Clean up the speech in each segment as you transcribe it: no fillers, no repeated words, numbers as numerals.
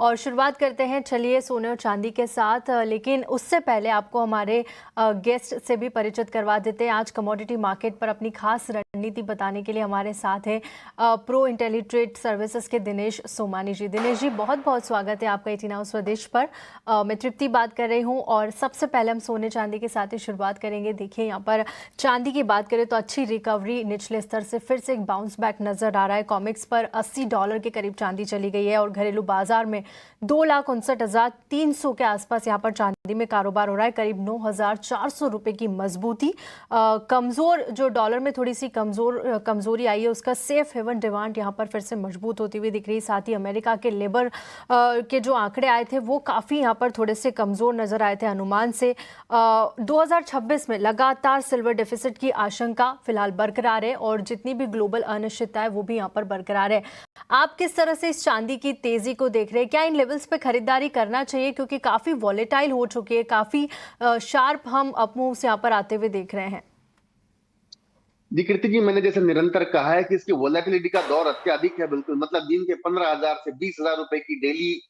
और शुरुआत करते हैं चलिए सोने और चांदी के साथ, लेकिन उससे पहले आपको हमारे गेस्ट से भी परिचित करवा देते हैं। आज कमोडिटी मार्केट पर अपनी खास रणनीति बताने के लिए हमारे साथ है प्रो इंटेलीट्रेड सर्विसेज के दिनेश सोमानी जी। दिनेश जी, बहुत बहुत स्वागत है आपका 18 आवर्स स्वदेश पर। मैं तृप्ति बात कर रही हूँ और सबसे पहले हम सोने चांदी के साथ ही शुरुआत करेंगे। देखिए यहाँ पर चांदी की बात करें तो अच्छी रिकवरी, निचले स्तर से फिर से एक बाउंस बैक नजर आ रहा है। कॉमिक्स पर $80 के करीब चांदी चली गई है और घरेलू बाजार में 2,59,300 के आसपास यहाँ पर चांदी में कारोबार हो रहा है। करीब 9,400 रुपए की मजबूती। कमजोर जो डॉलर में थोड़ी सी कमजोरी आई है, उसका सेफ हेवन डिमांड यहाँ पर फिर से मजबूत होती हुई दिख रही है। साथ ही अमेरिका के लेबर के जो आंकड़े आए थे वो काफी यहाँ पर थोड़े से कमजोर नजर आए थे अनुमान से। 2026 में लगातार सिल्वर डेफिसिट की आशंका फिलहाल बरकरार है और जितनी भी ग्लोबल अनिश्चितता है वो भी यहाँ पर बरकरार है। आप किस तरह से इस चांदी की तेजी को देख रहे हैं? क्या इन लेवल्स पे खरीदारी करना चाहिए, क्योंकि काफी वॉलेटाइल हो चुकी है, काफी शार्प हम अपमूव से यहाँ पर आते हुए देख रहे हैं? जी कृति जी, मैंने जैसे निरंतर कहा है कि इसकी वोलेटिलिटी का दौर अत्यधिक है। बिल्कुल, मतलब दिन के 15,000 से 20,000 रुपए की डेली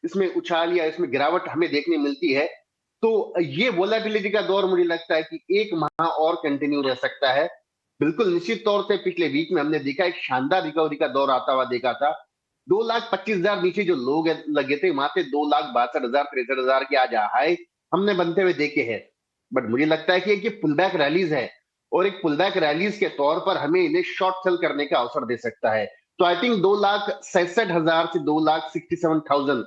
इसमें उछाल या इसमें गिरावट हमें देखने मिलती है। तो ये वोलेटिलिटी का दौर मुझे लगता है कि 1 माह और कंटिन्यू रह सकता है। बिल्कुल निश्चित तौर से पिछले वीक में हमने देखा एक शानदार रिकवरी का दौर आता हुआ देखा था। 2,25,000 नीचे जो लोग लगे थे वहां से 2,62,000 63,000 के आज हाई हमने बनते हुए देखे हैं। बट मुझे लगता है कि एक ये पुल बैक रैलीज है और एक पुल बैक रैलीज के तौर पर हमें इन्हें शॉर्ट सेल करने का अवसर दे सकता है। तो आई थिंक 2,67,000 से 2,67,000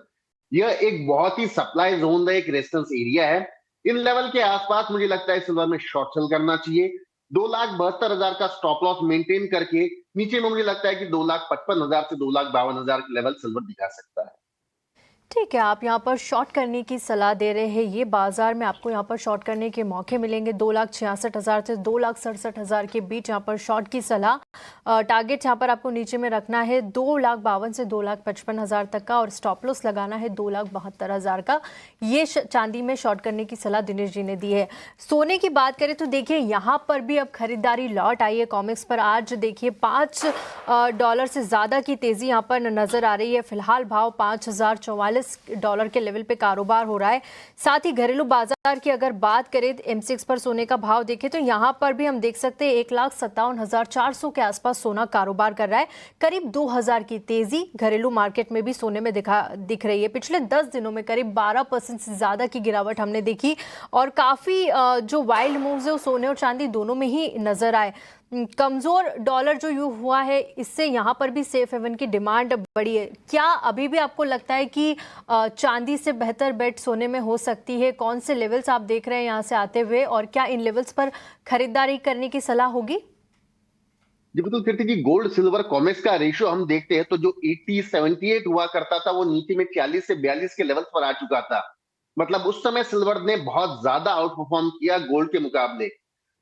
यह एक बहुत ही सप्लाई जोन है, एक रेजिस्टेंस एरिया है। इन लेवल के आसपास मुझे लगता है सिल्वर में शॉर्ट सेल करना चाहिए। 2,72,000 का स्टॉप लॉस मेंटेन करके नीचे में मुझे लगता है कि 2,55,000 से 2,52,000 के लेवल सिल्वर दिखा सकता है। ठीक है, आप यहाँ पर शॉर्ट करने की सलाह दे रहे हैं। ये बाजार में आपको यहाँ पर शॉर्ट करने के मौके मिलेंगे। 2,66,000 से 2,67,000 के बीच यहाँ पर शॉर्ट की सलाह। टारगेट यहाँ पर आपको नीचे में रखना है 2,52,000 से 2,55,000 तक का और स्टॉप लॉस लगाना है 2,72,000 का। ये चांदी में शॉर्ट करने की सलाह दिनेश जी ने दी है। सोने की बात करें तो देखिए यहाँ पर भी अब खरीदारी लौट आई है। कॉमिक्स पर आज देखिए $5 से ज़्यादा की तेज़ी यहाँ पर नज़र आ रही है। फिलहाल भाव $5,044 के लेवल पे कारोबार हो रहा है। साथ ही घरेलू बाजार की अगर बात करें M6 पर सोने का भाव देखें तो यहां पर भी हम देख सकते हैं 1,57,400 के आसपास सोना कारोबार कर रहा है। करीब 2,000 की तेजी घरेलू मार्केट में भी सोने में दिख रही है। पिछले 10 दिनों में करीब 12% से ज्यादा की गिरावट हमने देखी और काफी जो वाइल्ड मूव्स है सोने और चांदी दोनों में ही नजर आए। कमजोर डॉलर जो यू हुआ है इससे यहाँ पर भी सेफ हेवन की डिमांड बढ़ी है। क्या अभी भी आपको लगता है कि चांदी से बेहतर बेट सोने में हो सकती है? कौन से लेवल्स आप देख रहे हैं यहाँ से आते हुए और क्या इन लेवल्स पर खरीदारी करने की सलाह होगी? जी बिल्कुल कीर्ति जी, गोल्ड सिल्वर कॉमेक्स का रेशियो हम देखते हैं तो जो 80-78 हुआ करता था वो नीचे में 40 से 42 के लेवल पर आ चुका था। मतलब उस समय सिल्वर ने बहुत ज्यादा आउट परफॉर्म किया गोल्ड के मुकाबले।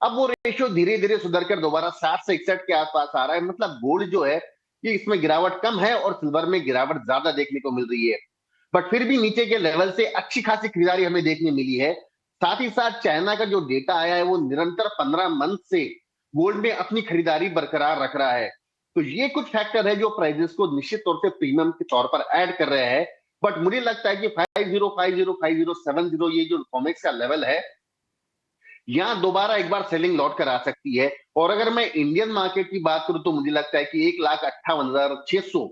अब वो रेशियो धीरे धीरे सुधर कर दोबारा 60 से 61 के आसपास आ रहा है। मतलब गोल्ड जो है कि इसमें गिरावट कम है और सिल्वर में गिरावट ज्यादा देखने को मिल रही है। बट फिर भी नीचे के लेवल से अच्छी खासी खरीदारी हमें देखने मिली है। साथ ही साथ चाइना का जो डेटा आया है वो निरंतर 15 मंथ से गोल्ड में अपनी खरीदारी बरकरार रख रहा है। तो ये कुछ फैक्टर है जो प्राइजेस को निश्चित तौर से प्रीमियम के तौर पर ऐड कर रहे हैं। बट मुझे लगता है कि 50505070 ये जो कॉमेक्स का लेवल है यहाँ दोबारा एक बार सेलिंग लौट कर आ सकती है। और अगर मैं इंडियन मार्केट की बात करूं तो मुझे लगता है कि 1,58,600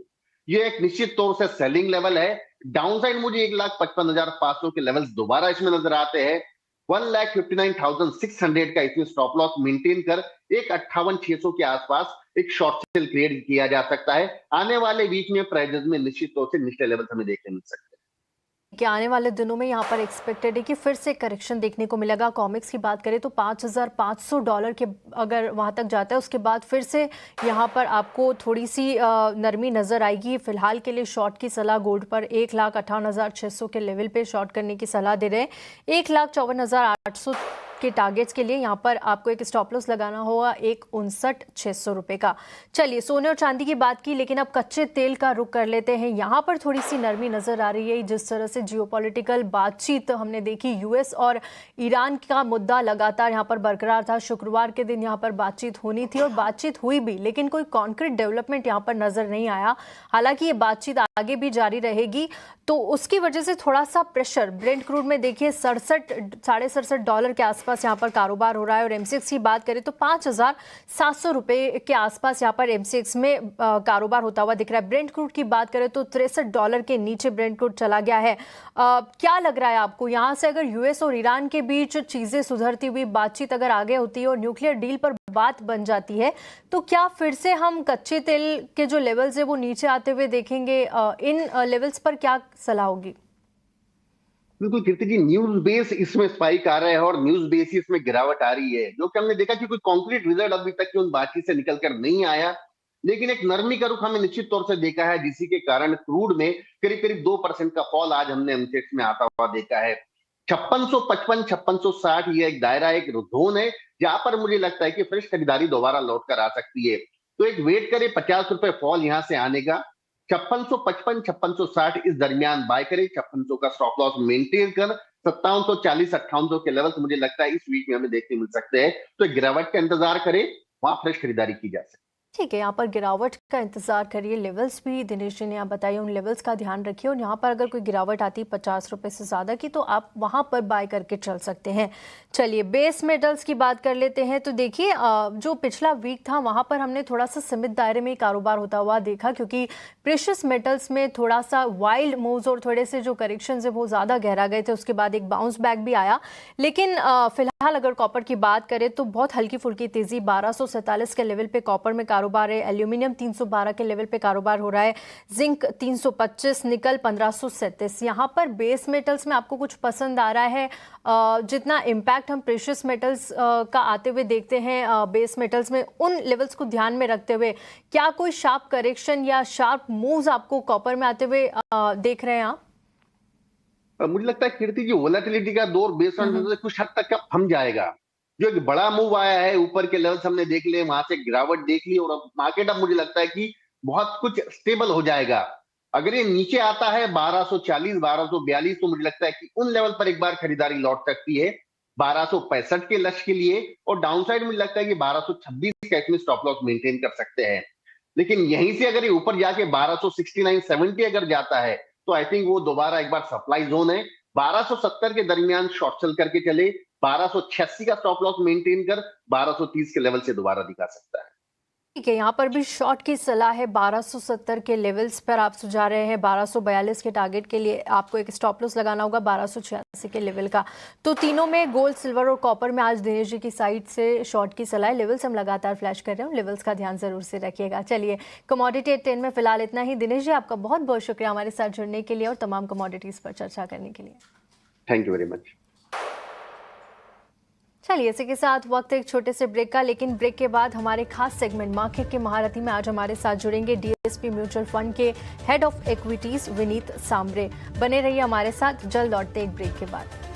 ये एक निश्चित तौर से सेलिंग लेवल है। डाउनसाइड मुझे 1,55,500 के लेवल्स दोबारा इसमें नजर आते हैं। 1,59,600 का इसमें स्टॉप लॉस मेंटेन कर 1,58,600 के आसपास एक शॉर्ट सेल क्रिएट किया जा सकता है। आने वाले वीक में प्राइजेस में निश्चित तौर से निचले लेवल हमें देखने मिल सकते हैं। कि आने वाले दिनों में यहाँ पर एक्सपेक्टेड है कि फिर से करेक्शन देखने को मिलेगा। कॉमिक्स की बात करें तो $5,500 के अगर वहाँ तक जाता है उसके बाद फिर से यहाँ पर आपको थोड़ी सी नरमी नज़र आएगी। फिलहाल के लिए शॉर्ट की सलाह गोल्ड पर 1,58,600 के लेवल पे शॉर्ट करने की सलाह दे रहे हैं। 1,54,800 के टारगेट्स के लिए यहाँ पर आपको एक स्टॉप लॉस लगाना होगा 1,59,600 रुपए का। चलिए सोने और चांदी की बात की, लेकिन अब कच्चे तेल का रुख कर लेते हैं। यहाँ पर थोड़ी सी नरमी नजर आ रही है। जिस तरह से जियोपॉलिटिकल बातचीत हमने देखी, यूएस और ईरान का मुद्दा लगातार यहाँ पर बरकरार था। शुक्रवार के दिन यहाँ पर बातचीत होनी थी और बातचीत हुई भी, लेकिन कोई कॉन्क्रीट डेवलपमेंट यहाँ पर नजर नहीं आया। हालांकि ये बातचीत आगे भी जारी रहेगी, तो उसकी वजह से थोड़ा सा प्रेशर ब्रेंट क्रूड में देखिए $67 के आसपास यहाँ पर कारोबार हो रहा है। और एमसीएक्स की बात करें तो 5,700 रुपए के आसपास यहाँ पर एमसीएक्स में कारोबार होता हुआ दिख रहा है। ब्रेंट क्रूड की बात करें तो $63 के नीचे ब्रेंट क्रूड चला गया है। क्या लग रहा है आपको, यहाँ से अगर यूएस और ईरान के बीच चीजें सुधरती हुई बातचीत अगर आगे होती है और न्यूक्लियर डील पर बात बन जाती है, तो क्या फिर से हम कच्चे तेल के जो लेवल्स है वो नीचे आते हुए देखेंगे? इन लेवल्स पर क्या सलाह होगी? बिल्कुल कीर्ति जी, न्यूज बेस इसमें स्पाइक आ रहा है और न्यूज बेस ही इसमें गिरावट आ रही है, जो कि हमने देखा कि कोई कॉन्क्रीट रिजल्ट अभी तक की उन बातचीत से निकल कर नहीं आया। लेकिन एक नरमी का रुख हमें निश्चित तौर से देखा है, जिसी के कारण क्रूड में करीब करीब 2% का फॉल आज हमने एमसीएक्स में आता हुआ देखा है। 5655 5660 ये एक दायरा, एक जोन है जहां पर मुझे लगता है कि फ्रेश खरीदारी दोबारा लौट कर आ सकती है। तो एक वेट करे 50 रुपए फॉल यहां से आने का। 5655 5660 इस दरमियान बाय करें। 5600 का स्टॉप लॉस मेंटेन कर 5740 5800 के लेवल मुझे लगता है इस वीक में हमें देखने मिल सकते हैं। तो एक गिरावट का इंतजार करें, वहां फ्रेश खरीदारी की जा सकती है। ठीक है, यहाँ पर गिरावट का इंतजार करिए। लेवल्स भी दिनेश जी ने आप बताइए, उन लेवल्स का ध्यान रखिए और यहाँ पर अगर कोई गिरावट आती 50 रुपए से ज़्यादा की, तो आप वहाँ पर बाय करके चल सकते हैं। चलिए बेस मेटल्स की बात कर लेते हैं। तो देखिए जो पिछला वीक था वहाँ पर हमने थोड़ा सा सीमित दायरे में कारोबार होता हुआ देखा, क्योंकि प्रेशियस मेटल्स में थोड़ा सा वाइल्ड मूव्स और थोड़े से जो करेक्शन है वो ज़्यादा गहरा गए थे। उसके बाद एक बाउंस बैक भी आया। लेकिन फिलहाल अगर कॉपर की बात करें तो बहुत हल्की फुल्की तेजी 1247 के लेवल पे कॉपर में कारोबार है। एल्यूमिनियम 312 के लेवल पे कारोबार हो रहा है। जिंक 325, निकल 1537। यहाँ पर बेस मेटल्स में आपको कुछ पसंद आ रहा है? जितना इम्पैक्ट हम प्रेशियस मेटल्स का आते हुए देखते हैं बेस मेटल्स में, उन लेवल्स को ध्यान में रखते हुए क्या कोई शार्प करेक्शन या शार्प मूव्स आपको कॉपर में आते हुए देख रहे हैं आप? मुझे लगता है कीर्ति की वोलेटिलिटी का दौर बेस ऑन कुछ हद तक का थम जाएगा। जो एक बड़ा मूव आया है, ऊपर के लेवल्स हमने देख लिए, वहां से गिरावट देख ली और अब मार्केट अब मुझे लगता है कि बहुत कुछ स्टेबल हो जाएगा। अगर ये नीचे आता है 1240 1242, तो मुझे लगता है कि उन लेवल पर एक बार खरीदारी लौट सकती है 1265 के लक्ष्य के लिए। और डाउनसाइड मुझे लगता है कि 1226 का इसमें स्टॉप लॉस मेंटेन कर सकते हैं। लेकिन यहीं से अगर ये ऊपर जाके 1269 70 अगर जाता है, तो आई थिंक वो दोबारा एक बार सप्लाई जोन है। 1270 के दरमियान शॉर्ट सेल करके चले, 1286 का स्टॉप लॉस मेंटेन कर 1230 के लेवल से दोबारा दिखा सकता है। ठीक है, यहाँ पर भी शॉर्ट की सलाह है। 1270 के लेवल्स पर आप सुझा रहे हैं। 1242 के टारगेट के लिए आपको एक स्टॉप लॉस लगाना होगा 1286 के लेवल का। तो तीनों में गोल्ड, सिल्वर और कॉपर में आज दिनेश जी की साइड से शॉर्ट की सलाह है। लेवल्स हम लगातार फ्लैश कर रहे हैं, लेवल्स का ध्यान जरूर से रखिएगा। चलिए कमोडिटी 10 में फिलहाल इतना ही। दिनेश जी आपका बहुत बहुत शुक्रिया हमारे साथ जुड़ने के लिए और तमाम कमोडिटीज पर चर्चा करने के लिए। Thank you very much. चलिए इसी के साथ वक्त एक छोटे से ब्रेक का, लेकिन ब्रेक के बाद हमारे खास सेगमेंट मार्केट के महारथी में आज हमारे साथ जुड़ेंगे डीएसपी म्यूचुअल फंड के head of equities Vineet Sambare. बने रहिए हमारे साथ, जल्द लौटते एक ब्रेक के बाद।